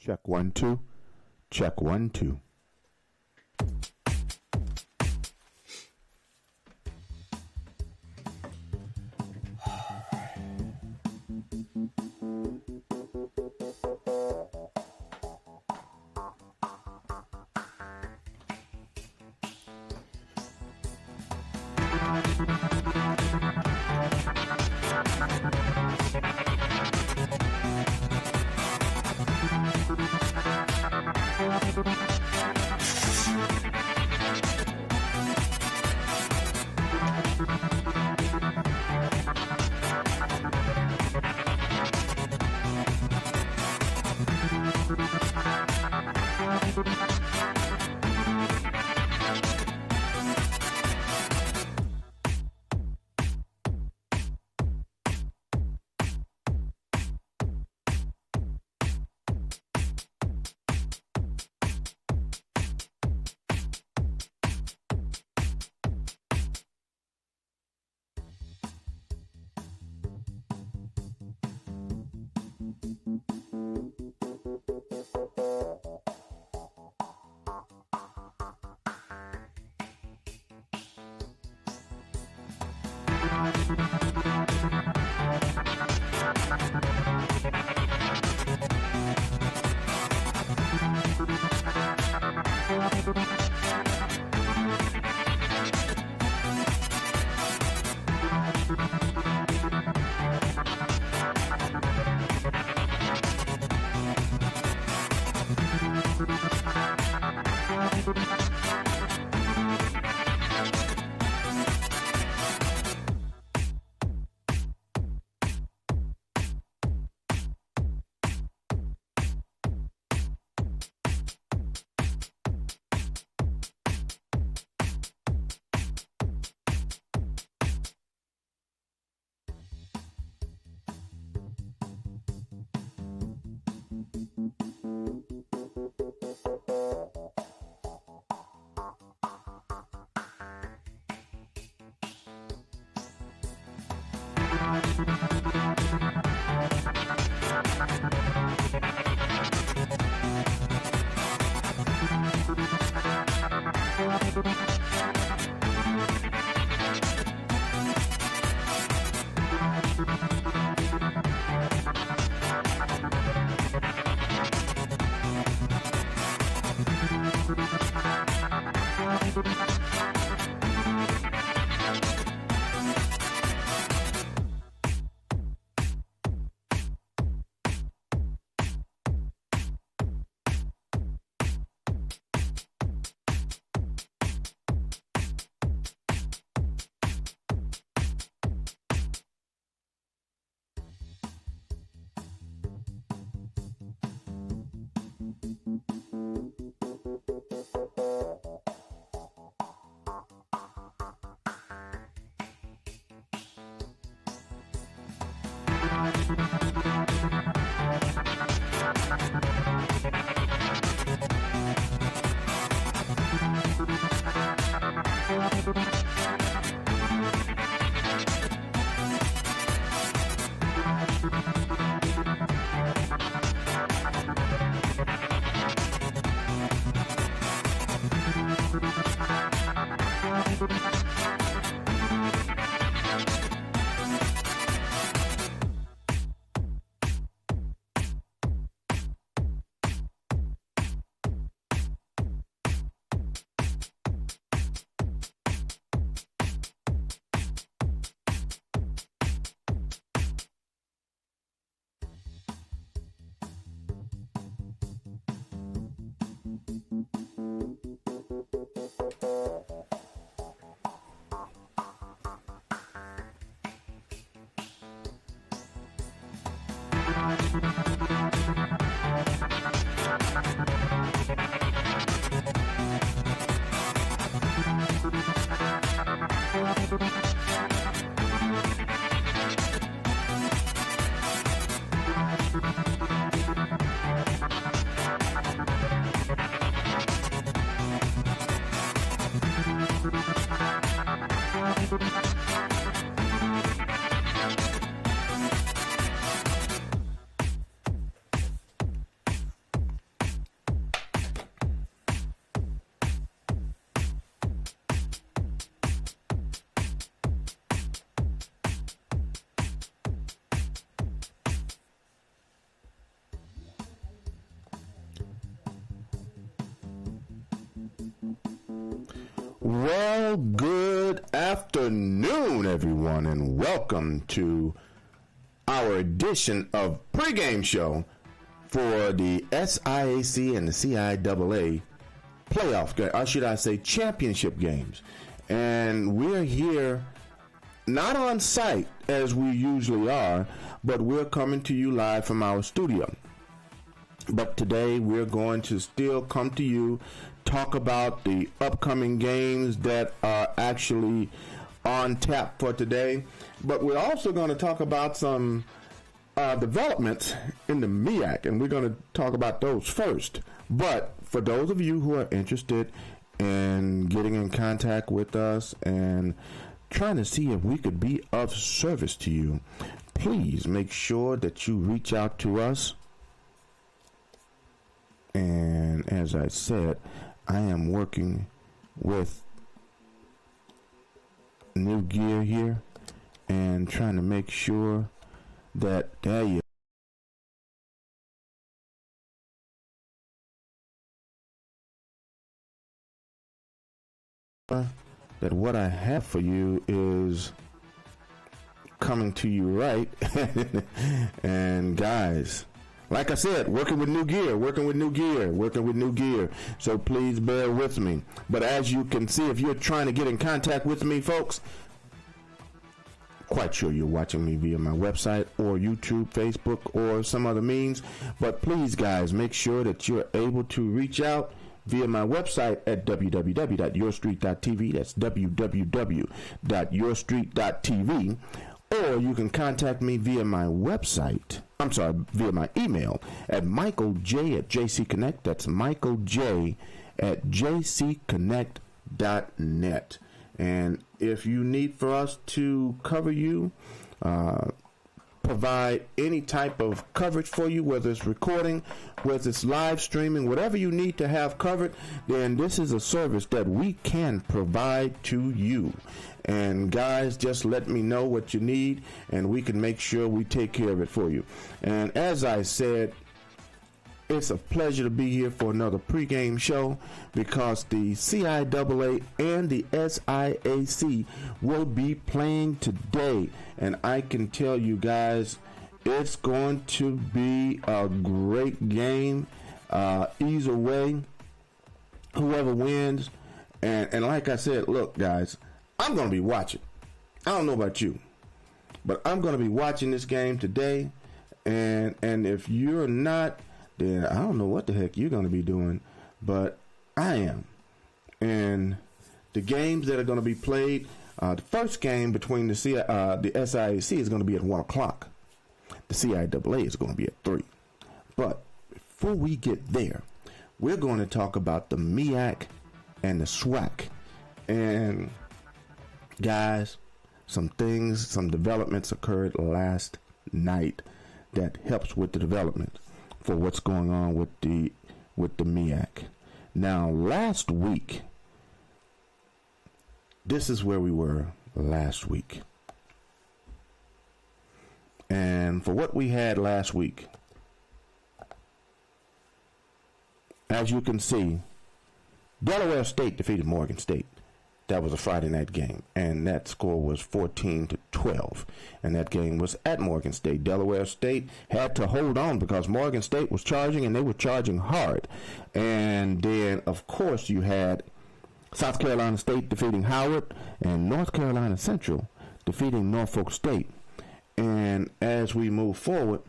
Check 1 2. Check 1 2. Well, good afternoon, everyone, and welcome to our edition of pregame show for the SIAC and the CIAA playoff game, or should I say championship games. And we're here not on site as we usually are, but we're coming to you live from our studio. But today we're going to still come to you, talk about the upcoming games that are actually on tap for today. But we're also going to talk about some developments in the MEAC, and we're going to talk about those first. But for those of you who are interested in getting in contact with us and trying to see if we could be of service to you, please make sure that you reach out to us. And as I said, I am working with new gear here and trying to make sure that that what I have for you is coming to you right. And guys, like I said, working with new gear. So please bear with me. But as you can see, if you're trying to get in contact with me, folks, quite sure you're watching me via my website or YouTube, Facebook, or some other means. But please, guys, make sure that you're able to reach out via my website at www.yourstreet.tv. That's www.yourstreet.tv. Or you can contact me via my website. Via my email at michaelj@jcconnect. That's michaelj@jcconnect.net. And if you need for us to cover you, provide any type of coverage for you, whether it's recording, whether it's live streaming, whatever you need to have covered, then this is a service that we can provide to you. And guys, just let me know what you need, and we can make sure we take care of it for you. And as I said, it's a pleasure to be here for another pregame show, because the CIAA and the SIAC will be playing today. And I can tell you guys, it's going to be a great game. Either way, whoever wins. And like I said, look, guys, I'm going to be watching. I don't know about you, but I'm going to be watching this game today. And if you're not, then I don't know what the heck you're going to be doing, but I am. And the games that are going to be played, the first game between the SIAC is going to be at 1 o'clock. The CIAA is going to be at 3. But before we get there, we're going to talk about the MEAC and the SWAC. And guys, some developments occurred last night that helps with the development for what's going on with the MEAC. Now, last week, this is where we were last week. And for what we had last week, as you can see, Delaware State defeated Morgan State. That was a Friday night game, and that score was 14-12. And that game was at Morgan State. Delaware State had to hold on because Morgan State was charging, and they were charging hard. And then, of course, you had South Carolina State defeating Howard, and North Carolina Central defeating Norfolk State. And as we move forward,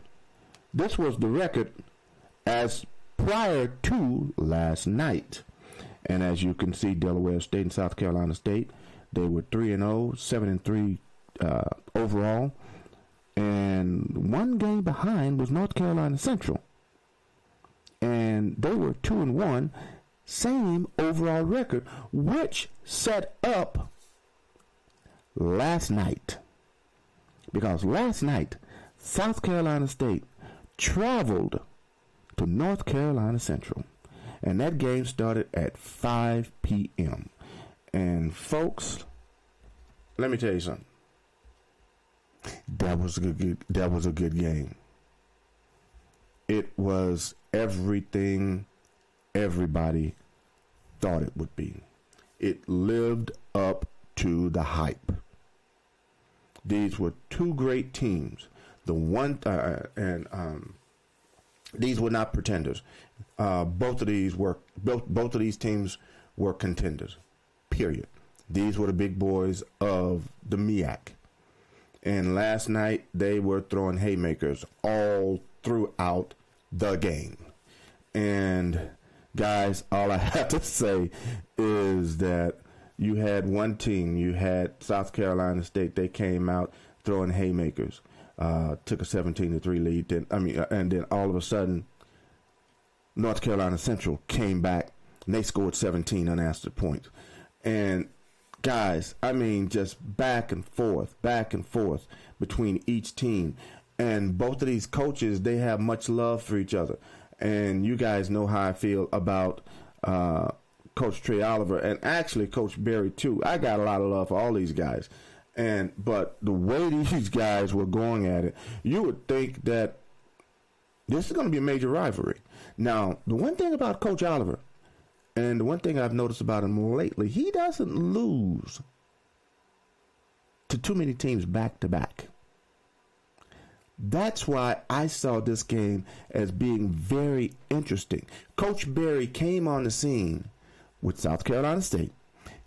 this was the record as prior to last night. And as you can see, Delaware State and South Carolina State, they were 3-0, 7-3 overall. And one game behind was North Carolina Central. And they were 2-1, same overall record, which set up last night. Because last night, South Carolina State traveled to North Carolina Central. And that game started at 5 p.m. And folks, let me tell you something. That was a good game. It was everything everybody thought it would be. it lived up to the hype. These were two great teams. These were not pretenders. Both of these teams were contenders. Period. These were the big boys of the MEAC. And last night they were throwing haymakers all throughout the game. And guys, all I have to say is that you had one team. You had South Carolina State. They came out throwing haymakers. Took a 17-3 lead. And then all of a sudden, North Carolina Central came back and they scored 17 unanswered points. And guys, just back and forth between each team. And both of these coaches, they have much love for each other. And you guys know how I feel about Coach Trey Oliver and actually Coach Berry too. I got a lot of love for all these guys. But the way these guys were going at it, you would think that this is going to be a major rivalry. Now, the one thing about Coach Oliver, and the one thing I've noticed about him lately, he doesn't lose to too many teams back to back. That's why I saw this game as being very interesting. Coach Berry came on the scene with South Carolina State,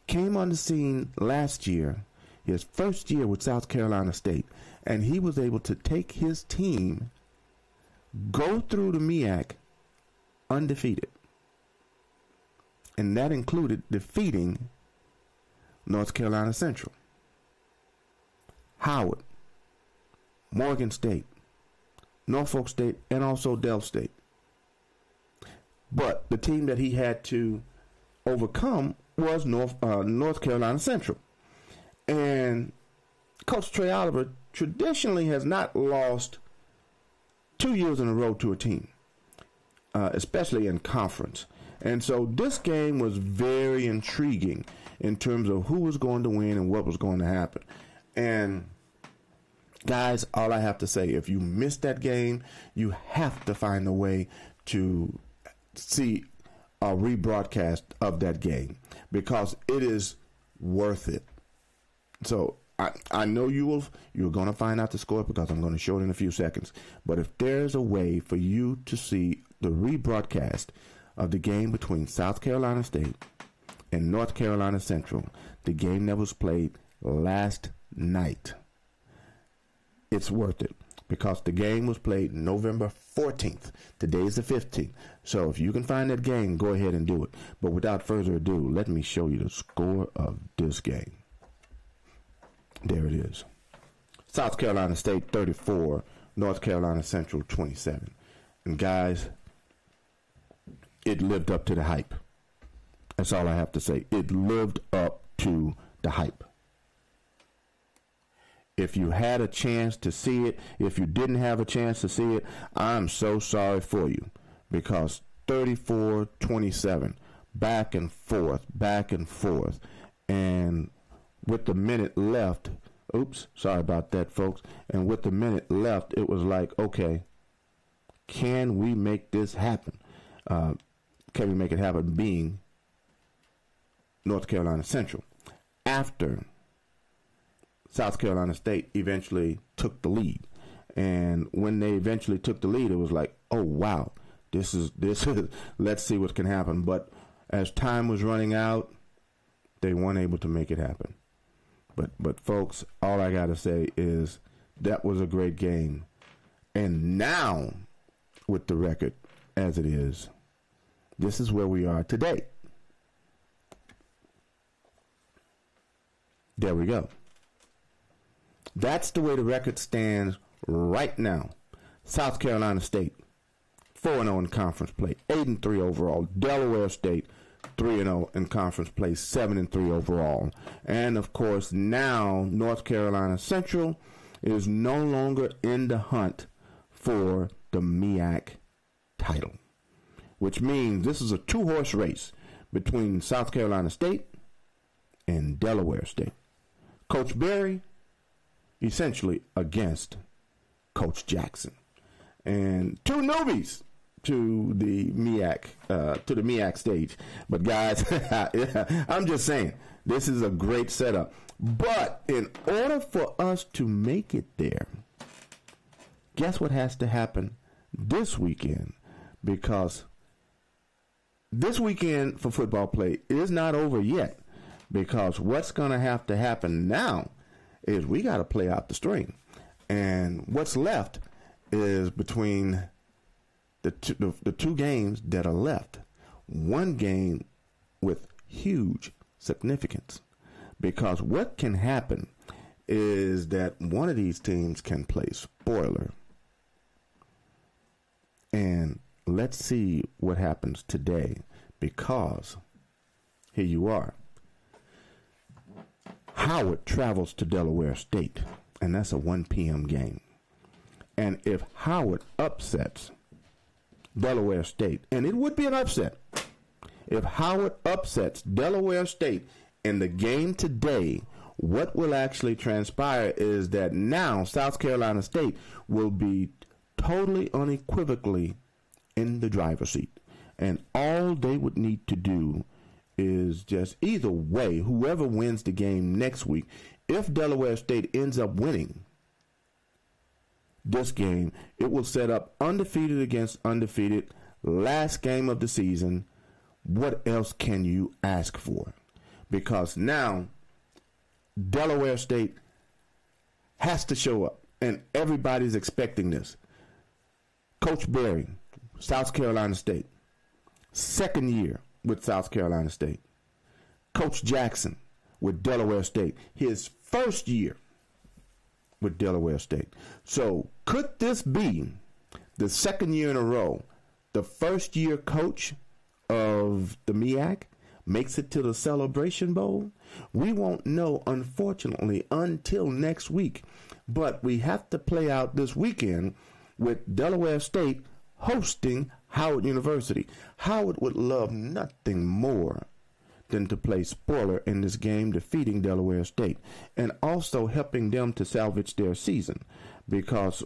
came on the scene last year, his first year with South Carolina State, and he was able to take his team, go through the MEAC undefeated. And that included defeating North Carolina Central, Howard, Morgan State, Norfolk State, and also Del State. But the team that he had to overcome was North Carolina Central. And Coach Trey Oliver traditionally has not lost 2 years in a row to a team, especially in conference. And so this game was very intriguing in terms of who was going to win and what was going to happen. And guys, all I have to say, if you missed that game, you have to find a way to see a rebroadcast of that game because it is worth it. So I know you're going to find out the score because I'm going to show it in a few seconds. But if there's a way for you to see the rebroadcast of the game between South Carolina State and North Carolina Central, the game that was played last night, it's worth it because the game was played November 14th. Today is the 15th. So if you can find that game, go ahead and do it. But without further ado, let me show you the score of this game. There it is. South Carolina State 34, North Carolina Central 27. And guys, it lived up to the hype. That's all I have to say. It lived up to the hype. If you had a chance to see it, if you didn't have a chance to see it, I'm so sorry for you because 34-27, back and forth. And with the minute left, oops, sorry about that, folks. And with the minute left, it was like, okay, can we make this happen? Can we make it happen being North Carolina Central? After South Carolina State eventually took the lead. And when they eventually took the lead, it was like, oh, wow, this is, let's see what can happen. But as time was running out, they weren't able to make it happen. But folks, all I got to say is that was a great game. And now, with the record as it is, this is where we are today. There we go. That's the way the record stands right now. South Carolina State, 4-0 in conference play, 8-3 overall. Delaware State, 3-0 in conference play, 7-3 overall. And, of course, now North Carolina Central is no longer in the hunt for the MEAC title, which means this is a two-horse race between South Carolina State and Delaware State. Coach Berry, essentially against Coach Jackson. And two newbies to the MEAC stage. But guys, I'm just saying, this is a great setup. But in order for us to make it there, guess what has to happen this weekend? Because this weekend for football play is not over yet. Because what's going to have to happen now is we got to play out the string. And what's left is between the two games that are left. One game with huge significance. Because what can happen is that one of these teams can play spoiler. And let's see what happens today, because here you are. Howard travels to Delaware State, and that's a 1 p.m. game. And if Howard upsets Delaware State, and it would be an upset, if Howard upsets Delaware State in the game today, what will actually transpire is that now South Carolina State will be totally unequivocally in the driver's seat. And all they would need to do is just either way, whoever wins the game next week, if Delaware State ends up winning this game, it will set up undefeated against undefeated, last game of the season. What else can you ask for? Because now Delaware State has to show up, and everybody's expecting this. Coach Berry, South Carolina State, second year with South Carolina State. Coach Jackson with Delaware State, his first year with Delaware State. So could this be the second year in a row the first year coach of the MEAC makes it to the Celebration Bowl? We won't know, unfortunately, until next week. But we have to play out this weekend with Delaware State hosting Howard University. Howard would love nothing more than to play spoiler in this game, defeating Delaware State, and also helping them to salvage their season. Because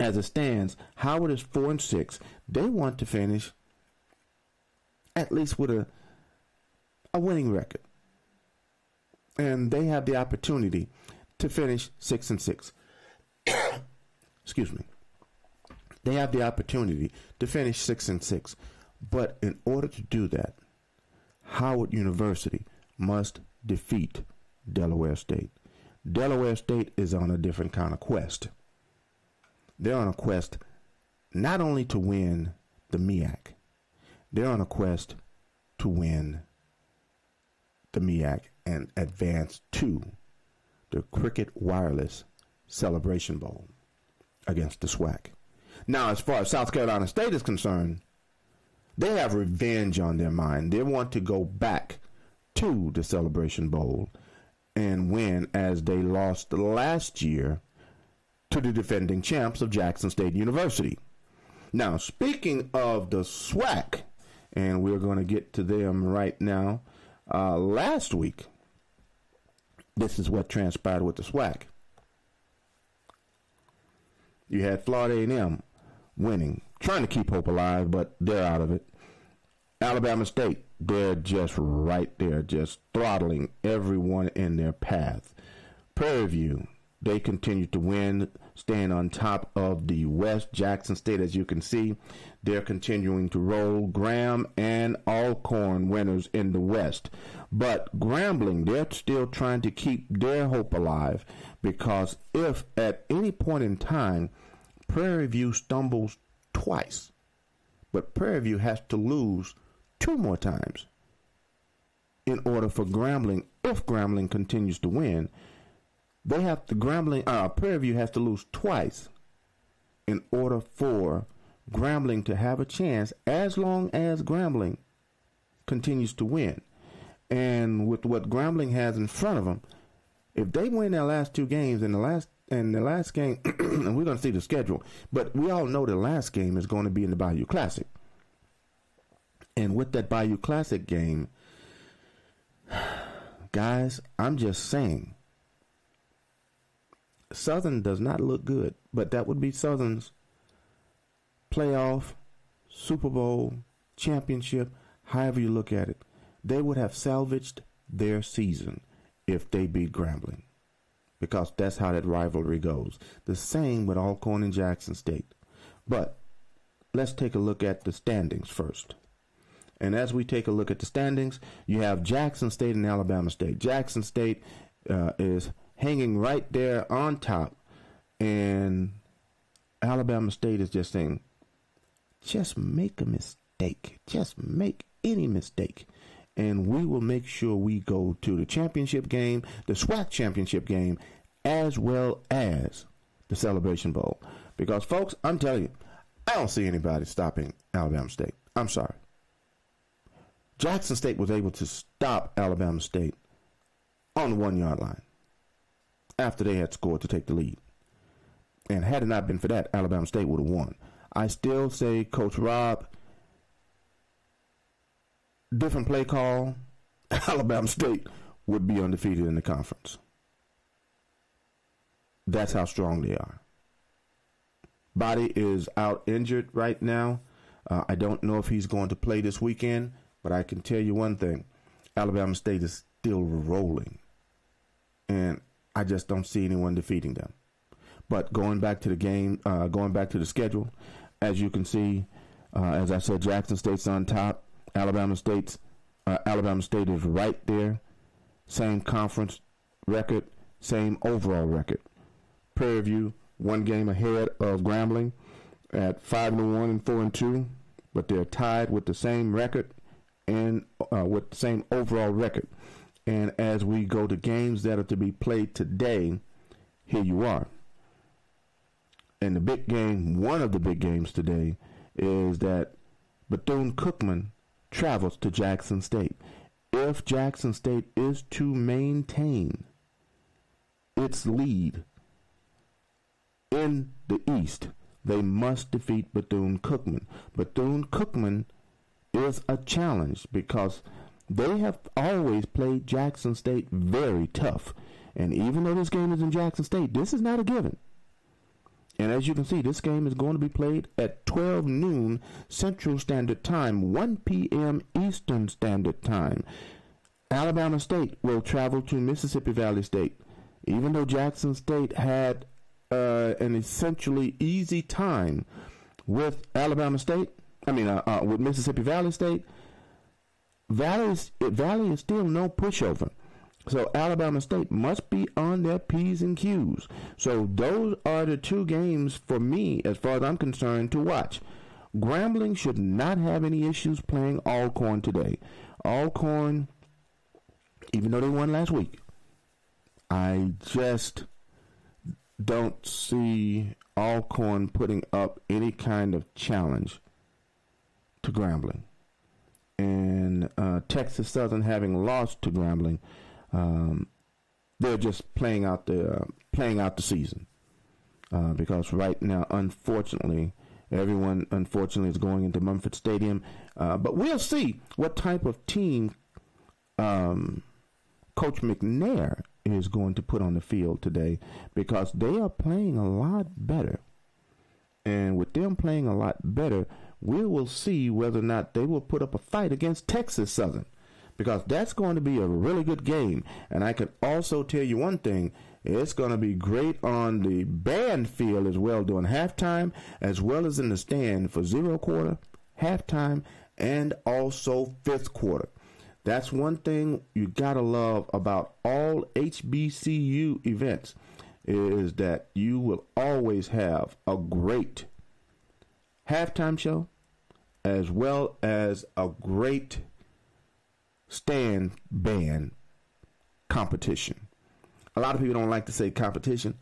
as it stands, Howard is 4-6. They want to finish at least with a winning record. And they have the opportunity to finish 6-6. Excuse me. They have the opportunity to finish 6-6. But in order to do that, Howard University must defeat Delaware State. Delaware State is on a different kind of quest. They're on a quest not only to win the MEAC, they're on a quest to win the MEAC and advance to the Cricket Wireless Celebration Bowl against the SWAC. Now, as far as South Carolina State is concerned, they have revenge on their mind. They want to go back to the Celebration Bowl and win, as they lost last year to the defending champs of Jackson State University. Now, speaking of the SWAC, and we're going to get to them right now, last week, this is what transpired with the SWAC. You had Florida A&M winning, trying to keep hope alive, but they're out of it. Alabama State, they're just right there, just throttling everyone in their path. Prairie View, they continue to win, staying on top of the West. Jackson State, as you can see, they're continuing to roll. Graham and Alcorn winners in the West. But Grambling, they're still trying to keep their hope alive, because if at any point in time Prairie View stumbles twice, but Prairie View has to lose 2 more times in order for Grambling, if Grambling continues to win, they have to Prairie View has to lose twice in order for Grambling to have a chance, as long as Grambling continues to win. And with what Grambling has in front of them, if they win their last 2 games, in the last game, and we're going to see the schedule, but we all know the last game is going to be in the Bayou Classic. And with that Bayou Classic game, guys, I'm just saying, Southern does not look good, but that would be Southern's playoff, Super Bowl, championship, however you look at it, they would have salvaged their season if they beat Grambling, because that's how that rivalry goes. The same with Alcorn and Jackson State. But let's take a look at the standings first. And as we take a look at the standings, you have Jackson State and Alabama State. Jackson State is hanging right there on top, and Alabama State is just saying, just make a mistake. Just make any mistake, and we will make sure we go to the championship game, the SWAC championship game, as well as the Celebration Bowl. Because, folks, I'm telling you, I don't see anybody stopping Alabama State. I'm sorry. Jackson State was able to stop Alabama State on the 1 yard line after they had scored to take the lead. And had it not been for that, Alabama State would have won. I still say Coach Rob, different play call, Alabama State would be undefeated in the conference. That's how strong they are. Body is out injured right now. I don't know if he's going to play this weekend, but I can tell you one thing. Alabama State is still rolling, and I just don't see anyone defeating them. But going back to the game, going back to the schedule, as you can see, as I said, Jackson State's on top. Alabama State is right there. Same conference record, same overall record. Prairie View, 1 game ahead of Grambling at 5-1 and 4-2, but they're tied with the same record and with the same overall record. And as we go to games that are to be played today, here you are. And the big game, one of the big games today, is that Bethune-Cookman travels to Jackson State. If Jackson State is to maintain its lead in the East, they must defeat Bethune-Cookman. Bethune-Cookman is a challenge because they have always played Jackson State very tough. And even though this game is in Jackson State, this is not a given. And as you can see, this game is going to be played at 12 noon Central Standard Time, 1 p.m. Eastern Standard Time. Alabama State will travel to Mississippi Valley State. Even though Jackson State had an essentially easy time with Alabama State, with Mississippi Valley State, Valley is still no pushover. So Alabama State must be on their P's and Q's. So those are the 2 games for me, as far as I'm concerned, to watch. Grambling should not have any issues playing Alcorn today. Alcorn, even though they won last week, I just don't see Alcorn putting up any kind of challenge to Grambling. And Texas Southern, having lost to Grambling, they're just playing out the season because right now, unfortunately, everyone is going into Mumford Stadium. But we'll see what type of team Coach McNair is going to put on the field today, because they are playing a lot better. And with them playing a lot better, we will see whether or not they will put up a fight against Texas Southern, because that's going to be a really good game. And I can also tell you one thing, it's going to be great on the band field as well during halftime, as well as in the stand for 0 quarter, halftime, and also 5th quarter. That's one thing you got to love about all HBCU events, is that you will always have a great halftime show as well as a great stand band competition. A lot of people don't like to say competition,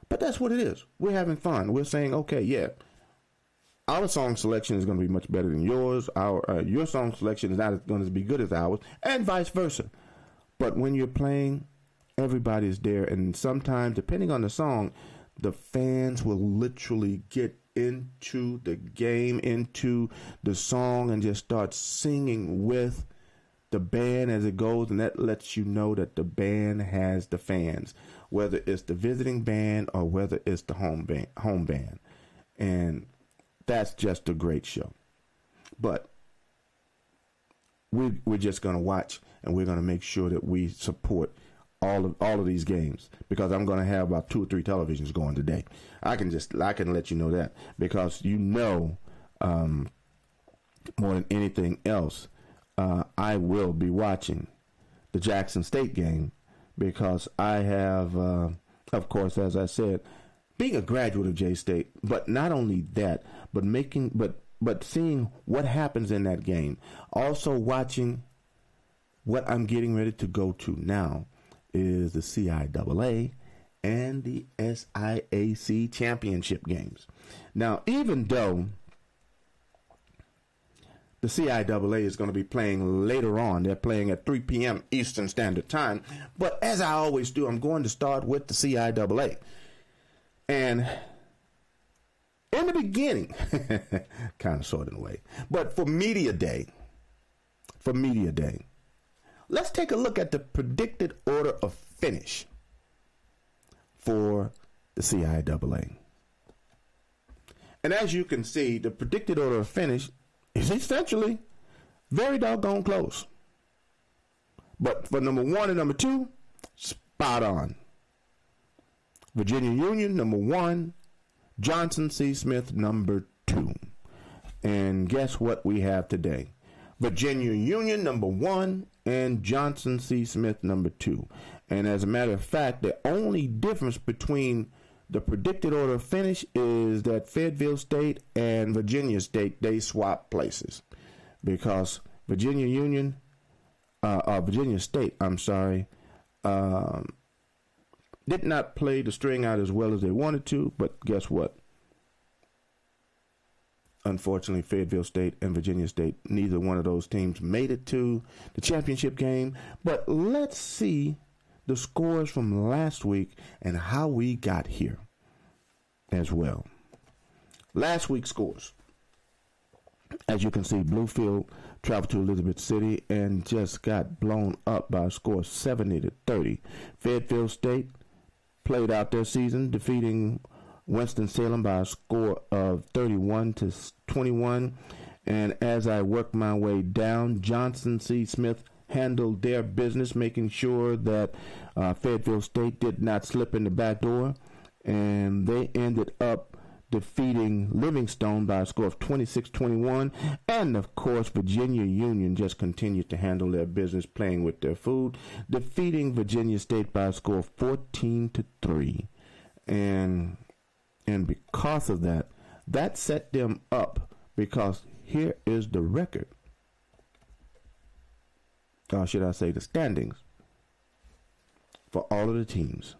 but that's what it is. We're having fun. We're saying, okay, yeah, our song selection is going to be much better than yours. Your song selection is not going to be good as ours, and vice versa. But when you're playing, everybody's there, and sometimes, depending on the song, the fans will literally get into the game, into the song, and just start singing with the band as it goes, and that lets you know that the band has the fans, whether it's the visiting band or whether it's the home band. And that's just a great show. But we're just going to watch, and we're going to make sure that we support all of these games, because I'm going to have about 2 or 3 televisions going today. I can let you know that, because more than anything else, I will be watching the Jackson State game, because I have, of course, as I said, being a graduate of J-State, but not only that, but seeing what happens in that game. Also watching what I'm getting ready to go to now is the CIAA and the SIAC championship games. Now, even though the CIAA is going to be playing later on, they're playing at 3 p.m. Eastern Standard Time, but as I always do, I'm going to start with the CIAA. And in the beginning, kind of sort of in a way, but for Media Day, let's take a look at the predicted order of finish for the CIAA. And as you can see, the predicted order of finish is essentially very doggone close. But for number 1 and number 2, spot on. Virginia Union, number 1. Johnson C. Smith, number 2. And guess what we have today? Virginia Union, number 1, and Johnson C. Smith, number 2. And as a matter of fact, the only difference between the predicted order of finish is that Fayetteville State and Virginia State, they swap places, because Virginia State, did not play the string out as well as they wanted to, but guess what? Unfortunately, Fayetteville State and Virginia State, neither one of those teams made it to the championship game. But let's see the scores from last week and how we got here as well. Last week's scores. As you can see, Bluefield traveled to Elizabeth City and just got blown up by a score of 70-30. Fayetteville State played out their season, defeating Winston-Salem by a score of 31-21. And as I work my way down, Johnson C. Smith handled their business, making sure that Fayetteville State did not slip in the back door. And they ended up defeating Livingstone by a score of 26-21. And, of course, Virginia Union just continued to handle their business, playing with their food, defeating Virginia State by a score of 14-3. And because of that, that set them up, because here is the record. Or should I say the standings for all of the teams.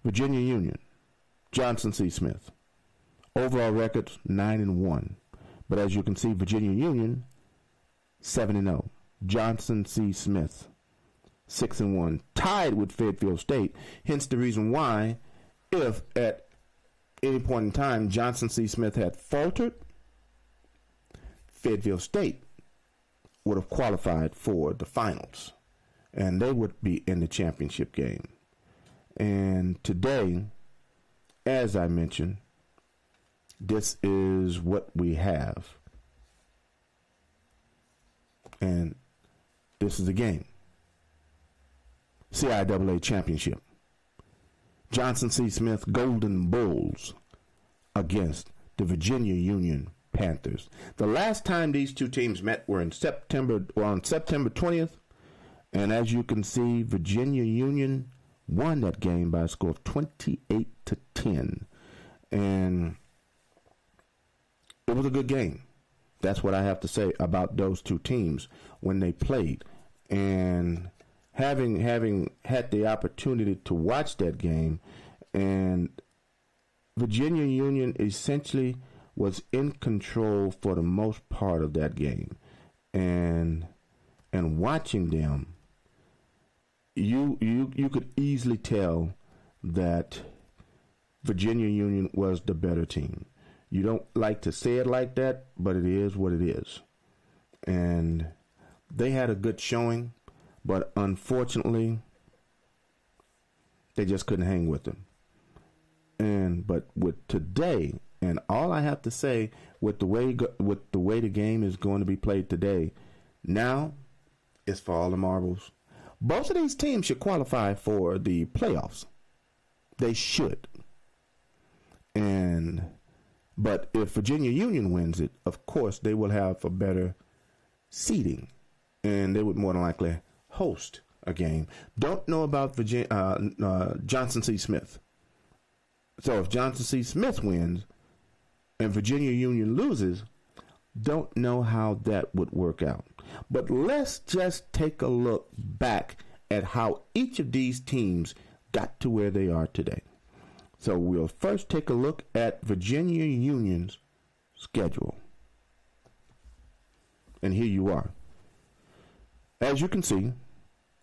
Virginia Union, Johnson C. Smith. Overall records 9-1. But as you can see, Virginia Union 7-0. Johnson C. Smith 6-1. Tied with Fayetteville State. Hence the reason why, if at any point in time Johnson C. Smith had faltered, Fayetteville State would have qualified for the finals, and they would be in the championship game. And today, as I mentioned, this is what we have. And this is the game. CIAA championship. Johnson C. Smith Golden Bulls against the Virginia Union Panthers. The last time these two teams met were on September 20th. And as you can see, Virginia Union won that game by a score of 28-10. And it was a good game. That's what I have to say about those two teams when they played. And having had the opportunity to watch that game, and Virginia Union essentially was in control for the most part of that game. And watching them, you could easily tell that Virginia Union was the better team. You don't like to say it like that, but it is what it is. And they had a good showing, but unfortunately, they just couldn't hang with them. But with today, And all I have to say with the way the game is going to be played today, now is for all the marbles. Both of these teams should qualify for the playoffs. They should. But if Virginia Union wins it, of course they will have a better seeding, and they would more than likely host a game. Don't know about Johnson C. Smith. So if Johnson C. Smith wins and Virginia Union loses, don't know how that would work out. But let's just take a look back at how each of these teams got to where they are today. So we'll first take a look at Virginia Union's schedule. And here you are. As you can see,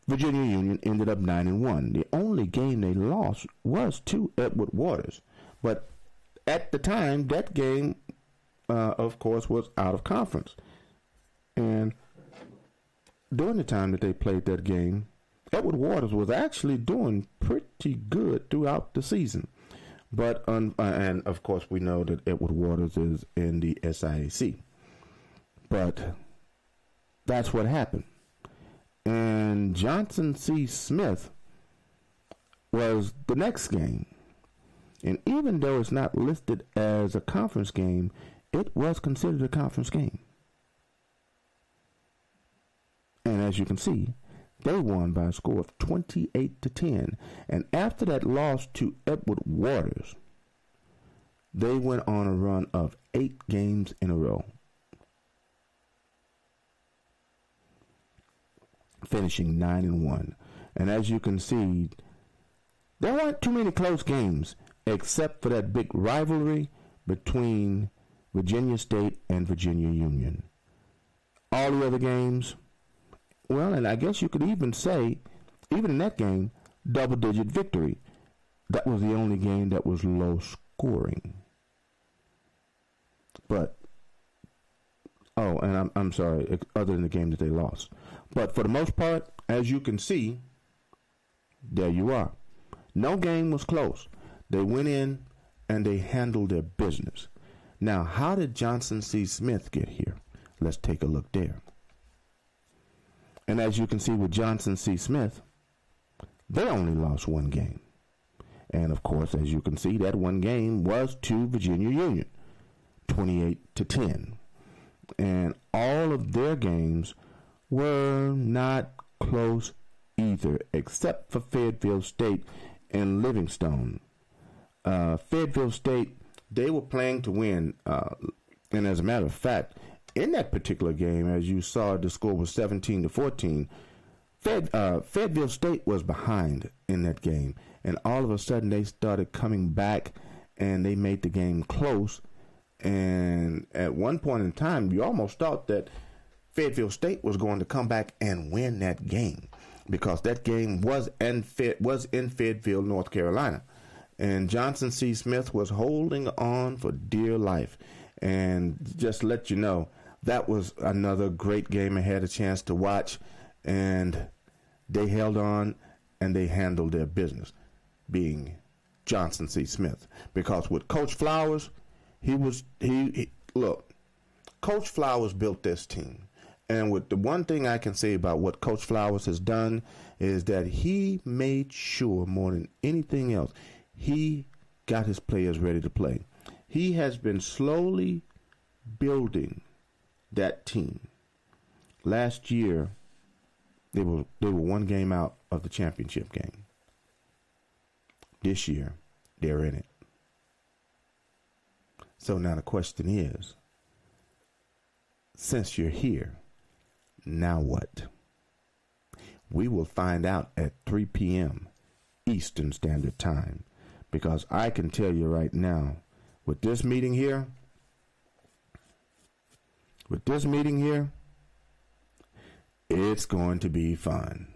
Virginia Union ended up 9-1. The only game they lost was to Edward Waters. But at the time, that game, of course, was out of conference. And during the time that they played that game, Edward Waters was actually doing pretty good throughout the season. But, and of course, we know that Edward Waters is in the SIAC. But that's what happened. And Johnson C. Smith was the next game. And even though it's not listed as a conference game, it was considered a conference game. And as you can see, they won by a score of 28-10. And after that loss to Edward Waters, they went on a run of 8 games in a row, finishing 9-1. And as you can see, there weren't too many close games, except for that big rivalry between Virginia State and Virginia Union. All the other games, well, and I guess you could even say, even in that game, double-digit victory. That was the only game that was low scoring. But, oh, and I'm sorry, other than the game that they lost. But for the most part, as you can see, there you are. No game was close. They went in and they handled their business. Now, how did Johnson C. Smith get here? Let's take a look there. And as you can see with Johnson C. Smith, they only lost one game. And of course, as you can see, that one game was to Virginia Union, 28-10. And all of their games were not close either, except for Fayetteville State and Livingstone. Fayetteville State, they were playing to win. And as a matter of fact, in that particular game, as you saw, the score was 17-14. Fayetteville State was behind in that game, and all of a sudden they started coming back, and they made the game close. And at one point in time, you almost thought that Fayetteville State was going to come back and win that game, because that game was in Fayetteville, North Carolina, and Johnson C. Smith was holding on for dear life. And just to let you know, that was another great game I had a chance to watch, and they held on and they handled their business, being Johnson C. Smith. Because with Coach Flowers, look, Coach Flowers built this team. And with the one thing I can say about what Coach Flowers has done is that he made sure more than anything else, he got his players ready to play. He has been slowly building that team. Last year, they were one game out of the championship game. This year, they're in it. So now the question is, since you're here, now what? We will find out at 3 p.m. Eastern Standard Time, because I can tell you right now, with this meeting here, it's going to be fun.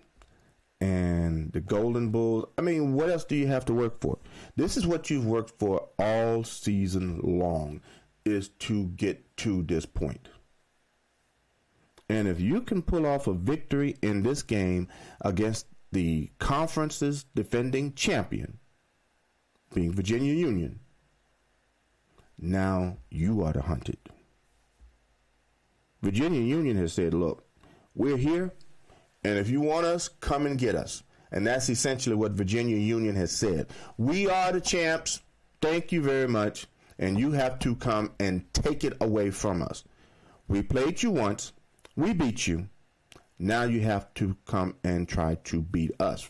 And the Golden Bulls, I mean, what else do you have to work for? This is what you've worked for all season long, is to get to this point. And if you can pull off a victory in this game against the conference's defending champion, being Virginia Union, Now you are the hunted. Virginia Union has said, look, we're here, and if you want us, come and get us. And that's essentially what Virginia Union has said. We are the champs. Thank you very much. And you have to come and take it away from us. We played you once. We beat you. Now you have to come and try to beat us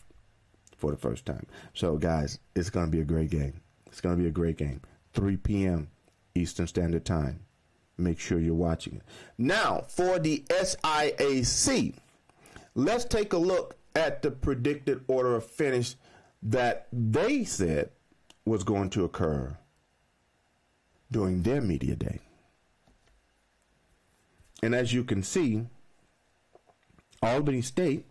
for the first time. So, guys, it's going to be a great game. It's going to be a great game. 3 p.m. Eastern Standard Time. Make sure you're watching it. Now, for the SIAC, let's take a look at the predicted order of finish that they said was going to occur during their media day. And as you can see, Albany State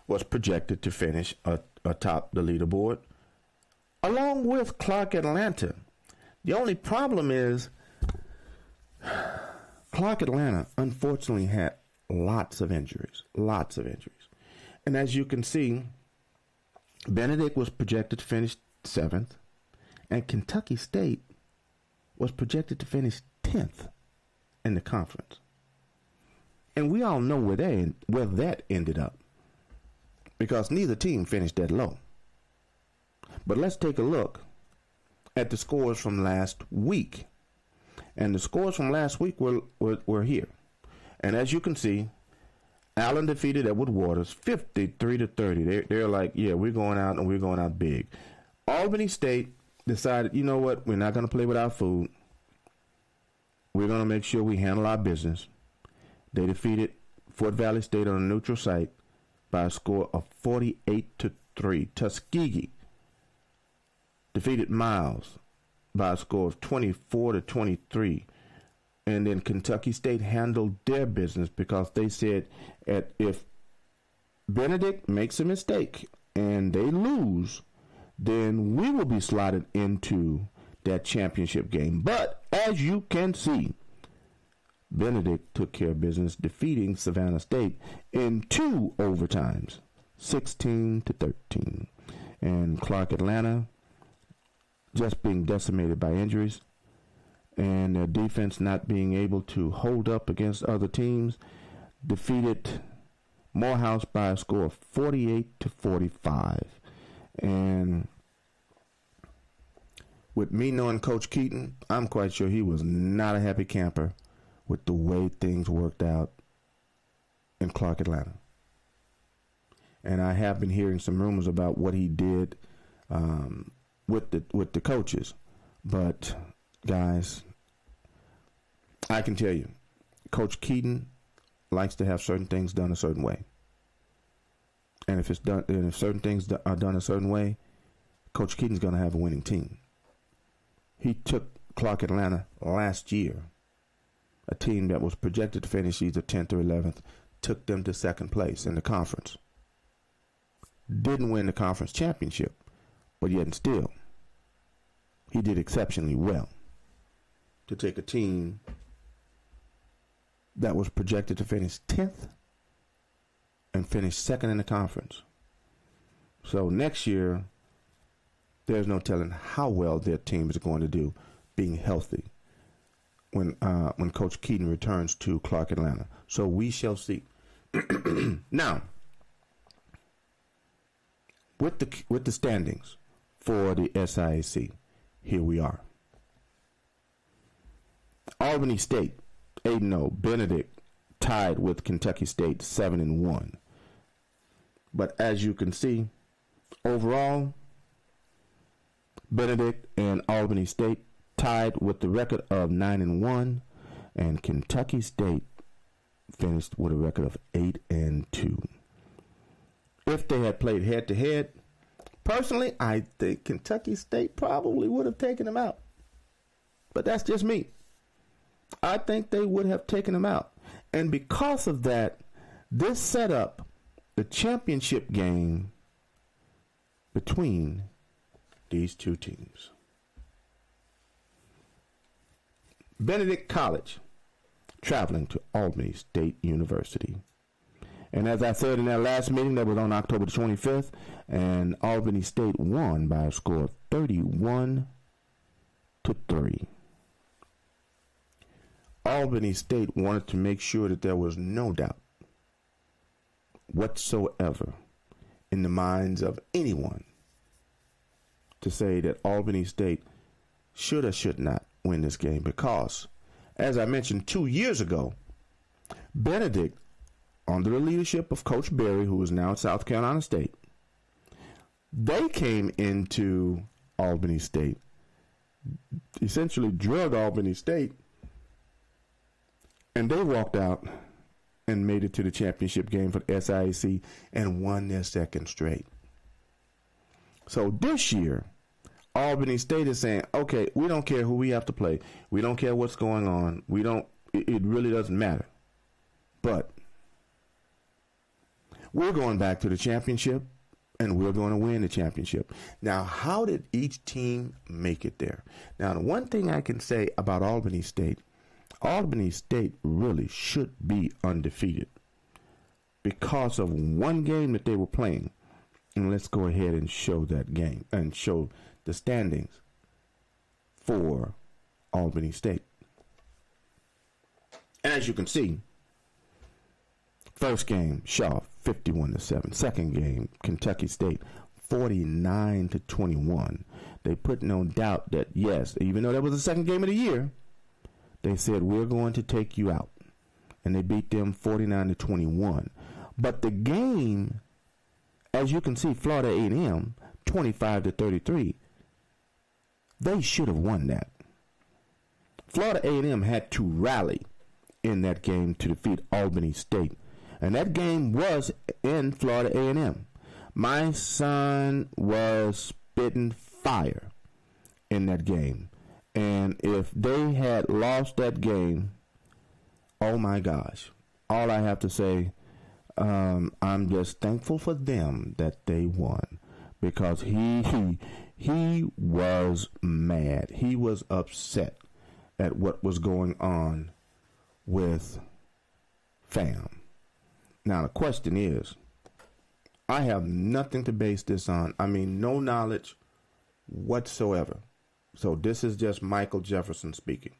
was projected to finish atop the leaderboard, along with Clark Atlanta. The only problem is Clark Atlanta unfortunately had lots of injuries. And as you can see, Benedict was projected to finish 7th, and Kentucky State was projected to finish 10th in the conference. And we all know where that ended up, because neither team finished that low. But let's take a look at the scores from last week. And the scores from last week were here. And as you can see, Allen defeated Edward Waters 53-30. They're like, yeah, we're going out, and we're going out big. Albany State decided, you know what, we're not going to play with our food. We're going to make sure we handle our business. They defeated Fort Valley State on a neutral site by a score of 48-3. Tuskegee defeated Miles by a score of 24-23. And then Kentucky State handled their business, because they said if Benedict makes a mistake and they lose, then we will be slotted into that championship game. But as you can see, Benedict took care of business, defeating Savannah State in 2 overtimes, 16-13. And Clark Atlanta, just being decimated by injuries and their defense not being able to hold up against other teams, defeated Morehouse by a score of 48-45. And with me knowing Coach Keaton, I'm quite sure he was not a happy camper with the way things worked out in Clark Atlanta. And I have been hearing some rumors about what he did with the coaches. But guys, I can tell you, Coach Keaton likes to have certain things done a certain way. And if certain things are done a certain way, Coach Keaton's going to have a winning team. He took Clark Atlanta last year, a team that was projected to finish either 10th or 11th, took them to 2nd place in the conference. Didn't win the conference championship, but yet and still, he did exceptionally well to take a team that was projected to finish 10th and finish 2nd in the conference. So next year, there's no telling how well their team is going to do being healthy when Coach Keaton returns to Clark Atlanta. So we shall see. Now, with the standings for the SIAC, here we are. Albany State 8-0. Benedict tied with Kentucky State 7-1. But as you can see, overall, Benedict and Albany State tied with the record of 9-1, and Kentucky State finished with a record of 8-2. If they had played head-to-head, personally, I think Kentucky State probably would have taken them out. But that's just me. I think they would have taken them out. And because of that, this set up the championship game between these two teams. Benedict College traveling to Albany State University. And as I said in that last meeting that was on October the 25th, and Albany State won by a score of 31-3. Albany State wanted to make sure that there was no doubt whatsoever in the minds of anyone to say that Albany State should or should not win this game, because, as I mentioned 2 years ago, Benedict, under the leadership of Coach Berry, who is now at South Carolina State, they came into Albany State, essentially drug Albany State, and they walked out and made it to the championship game for the SIAC and won their second straight. So this year, Albany State is saying, okay, we don't care who we have to play. We don't care what's going on. It really doesn't matter. But we're going back to the championship, and we're going to win the championship. Now, how did each team make it there? Now, the one thing I can say about Albany State really should be undefeated because of one game that they were playing. And let's go ahead and show that game and show the standings for Albany State. And as you can see, first game, Shaw 51-7. Second game, Kentucky State 49-21. They put no doubt that, yes, even though that was the second game of the year, they said, we're going to take you out. And they beat them 49-21. But the game, as you can see, Florida A&M 25-33. They should have won that. Florida A&M had to rally in that game to defeat Albany State. And that game was in Florida A&M. My son was spitting fire in that game. And if they had lost that game, oh my gosh. All I have to say, I'm just thankful for them that they won. Because he was mad. He was upset at what was going on with FAM. Now, the question is, I have nothing to base this on. I mean, no knowledge whatsoever. So this is just Michael Jefferson speaking.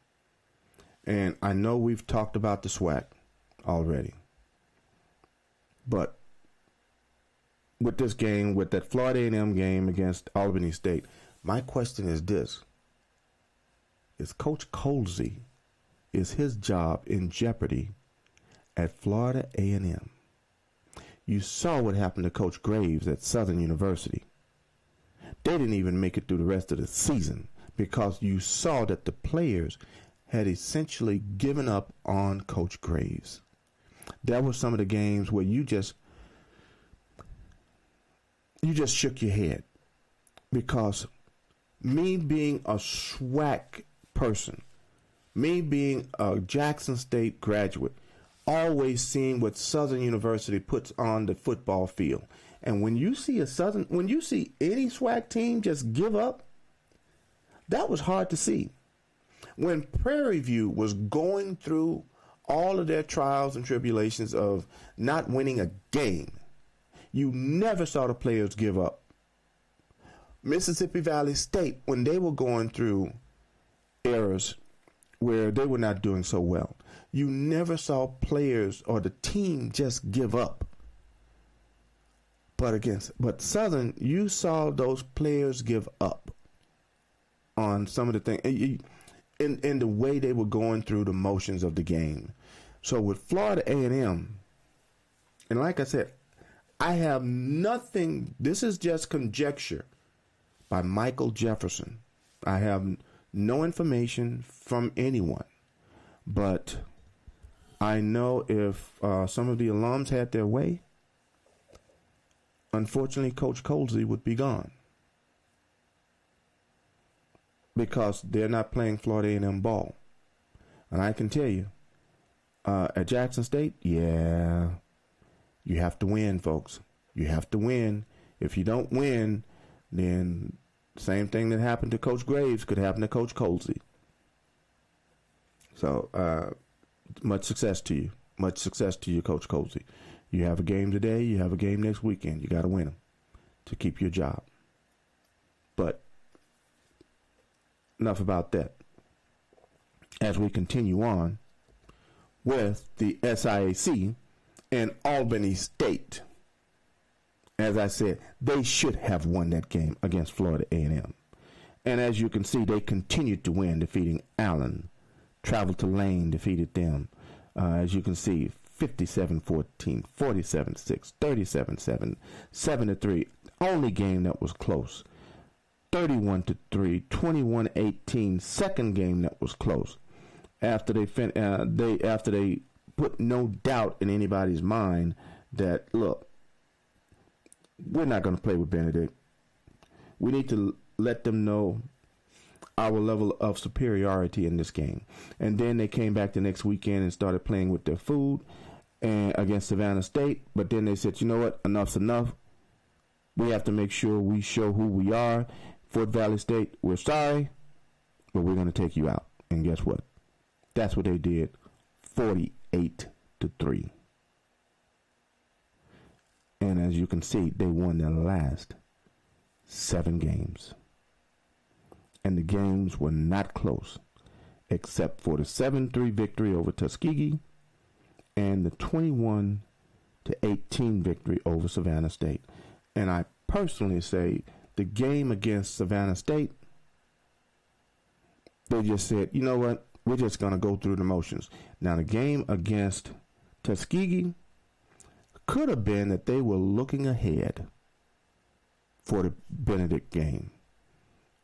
And I know we've talked about the SWAC already. But with this game, with that Florida A&M game against Albany State, my question is this. Is Coach Colsey, is his job in jeopardy at Florida A&M? You saw what happened to Coach Graves at Southern University. They didn't even make it through the rest of the season because you saw that the players had essentially given up on Coach Graves. That was some of the games where you just shook your head, because me being a SWAC person, me being a Jackson State graduate, always seeing what Southern University puts on the football field. And when you see any SWAC team just give up, that was hard to see. When Prairie View was going through all of their trials and tribulations of not winning a game, you never saw the players give up. Mississippi Valley State, when they were going through eras where they were not doing so well, you never saw players or the team just give up. But Southern, you saw those players give up on some of the things in the way they were going through the motions of the game. So with Florida A&M, and like I said, I have nothing. This is just conjecture by Michael Jefferson. I have no information from anyone, but I know if some of the alums had their way, unfortunately, Coach Colsey would be gone, because they're not playing Florida A&M ball. And I can tell you, at Jackson State, yeah, you have to win, folks. You have to win. If you don't win, then same thing that happened to Coach Graves could happen to Coach Colsey. So, much success to you. Much success to you, Coach Colsey. You have a game today. You have a game next weekend. You got to win them to keep your job. But enough about that. As we continue on, with the SIAC and Albany State. As I said, they should have won that game against Florida A&M. And as you can see, they continued to win, defeating Allen. Traveled to Lane, defeated them. As you can see, 57-14, 47-6, 37-7, 7-3. Only game that was close. 31-3, 21-18. Second game that was close. After they put no doubt in anybody's mind that, look, we're not going to play with Benedict. We need to let them know our level of superiority in this game. And then they came back the next weekend and started playing with their food and against Savannah State. But then they said, you know what? Enough's enough. We have to make sure we show who we are. Fort Valley State, we're sorry, but we're going to take you out. And guess what? That's what they did. 48-3. And as you can see, they won their last 7 games. And the games were not close, except for the 7-3 victory over Tuskegee and the 21-18 victory over Savannah State. And I personally say the game against Savannah State, they just said, you know what, we're just going to go through the motions. Now, the game against Tuskegee could have been that they were looking ahead for the Benedict game.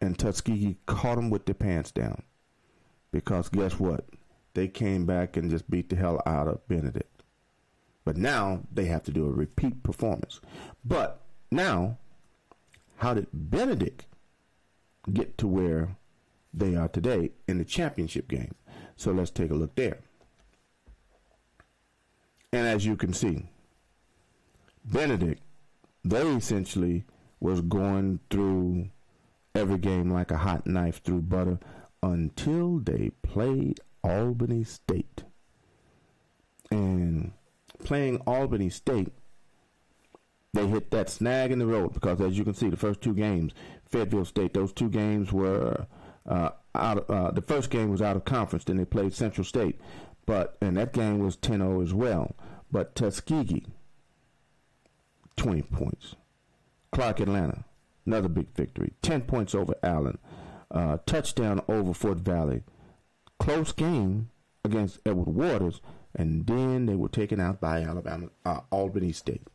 And Tuskegee caught them with their pants down. Because guess what? They came back and just beat the hell out of Benedict. But now they have to do a repeat performance. But now, how did Benedict get to where they are today in the championship game? So let's take a look there. And as you can see, Benedict, they essentially was going through every game like a hot knife through butter until they played Albany State. And playing Albany State, they hit that snag in the road because, as you can see, the first 2 games, Fayetteville State, those 2 games were the first game was out of conference. Then they played Central State, and that game was 10-0 as well. But Tuskegee, 20 points. Clark Atlanta, another big victory. 10 points over Allen. Touchdown over Fort Valley. Close game against Edward Waters. And then they were taken out by Albany State.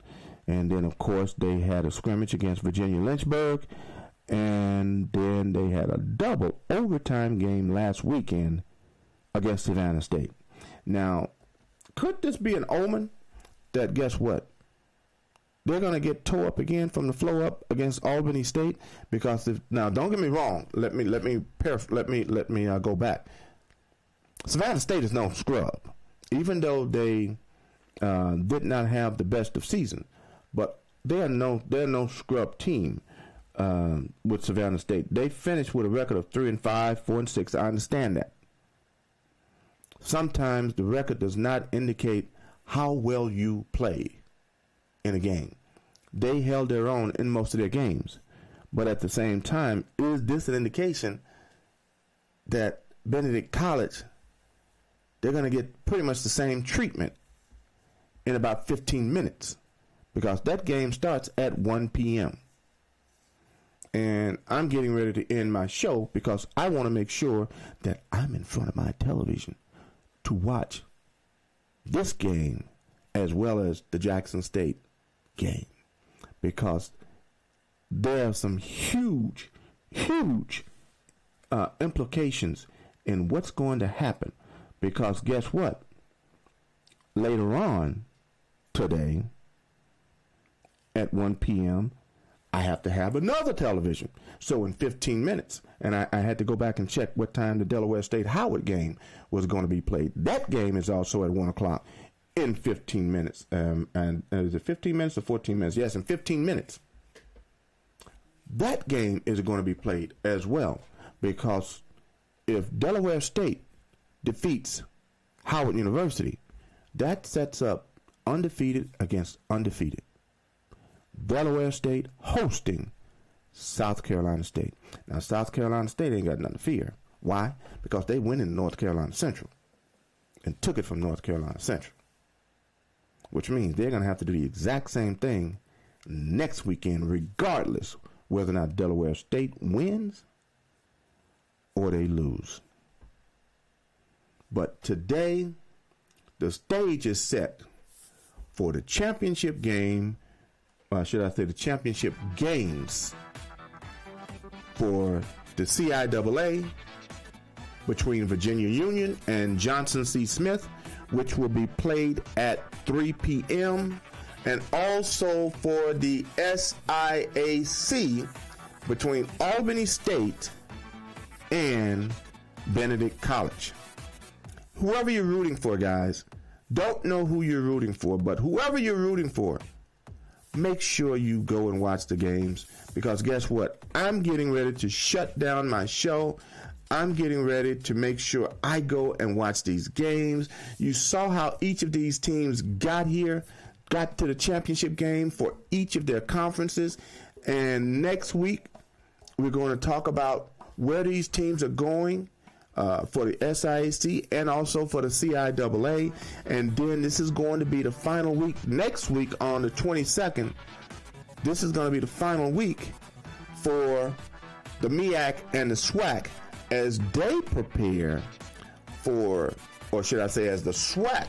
And then, of course, they had a scrimmage against Virginia Lynchburg. And then they had a double overtime game last weekend against Savannah State. Now, could this be an omen that, guess what? They're going to get tore up again from the flow up against Albany State? Because now, don't get me wrong. Let me go back. Savannah State is no scrub, even though they did not have the best of season. But they're no scrub team with Savannah State. They finished with a record of 3-5, 4-6. I understand that. Sometimes the record does not indicate how well you play in a game. They held their own in most of their games. But at the same time, is this an indication that Benedict College, they're going to get pretty much the same treatment in about 15 minutes? Because that game starts at 1 p.m. And I'm getting ready to end my show because I want to make sure that I'm in front of my television to watch this game as well as the Jackson State game, because there are some huge implications in what's going to happen. Because guess what? Later on today at 1 p.m., I have to have another television. So in 15 minutes, and I had to go back and check what time the Delaware State Howard game was going to be played. That game is also at 1 o'clock in 15 minutes. And is it 15 minutes or 14 minutes? Yes, in 15 minutes. That game is going to be played as well, because if Delaware State defeats Howard University, that sets up undefeated against undefeated. Delaware State hosting South Carolina State. Now, South Carolina State ain't got nothing to fear. Why? Because they win in North Carolina Central. and took it from North Carolina Central, which means they're going to have to do the exact same thing next weekend, regardless whether or not Delaware State wins or they lose. But today, the stage is set for the championship game, should I say the championship games for the CIAA between Virginia Union and Johnson C. Smith, which will be played at 3 p.m., and also for the SIAC between Albany State and Benedict College. Whoever you're rooting for, guys, don't know who you're rooting for, but whoever you're rooting for, make sure you go and watch the games, because guess what? I'm getting ready to shut down my show. I'm getting ready to make sure I go and watch these games. You saw how each of these teams got here, got to the championship game for each of their conferences. And next week, we're going to talk about where these teams are going for the SIAC and also for the CIAA. And then this is going to be the final week. Next week on the 22nd, this is going to be the final week for the MEAC and the SWAC as they prepare for, or should I say as the SWAC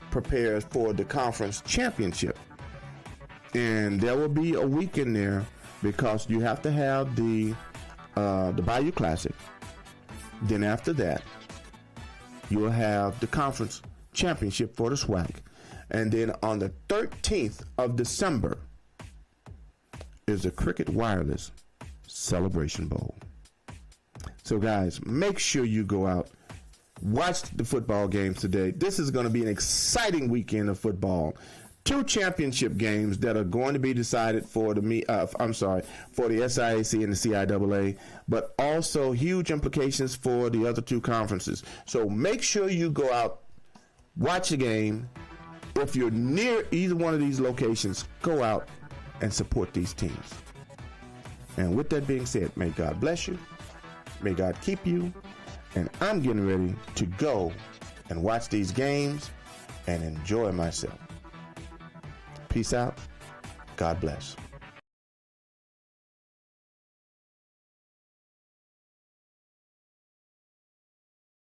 prepares for the conference championship. And there will be a week in there because you have to have the Bayou Classic. Then after that, you will have the conference championship for the SWAC. And then on the 13th of December is the Cricket Wireless Celebration Bowl. So guys, make sure you go out, watch the football games today. This is going to be an exciting weekend of football. 2 championship games that are going to be decided for the for the SIAC and the CIAA, but also huge implications for the other 2 conferences. So make sure you go out, watch the game. If you're near either one of these locations, go out and support these teams. And with that being said, may God bless you. May God keep you. And I'm getting ready to go and watch these games and enjoy myself. Peace out. God bless.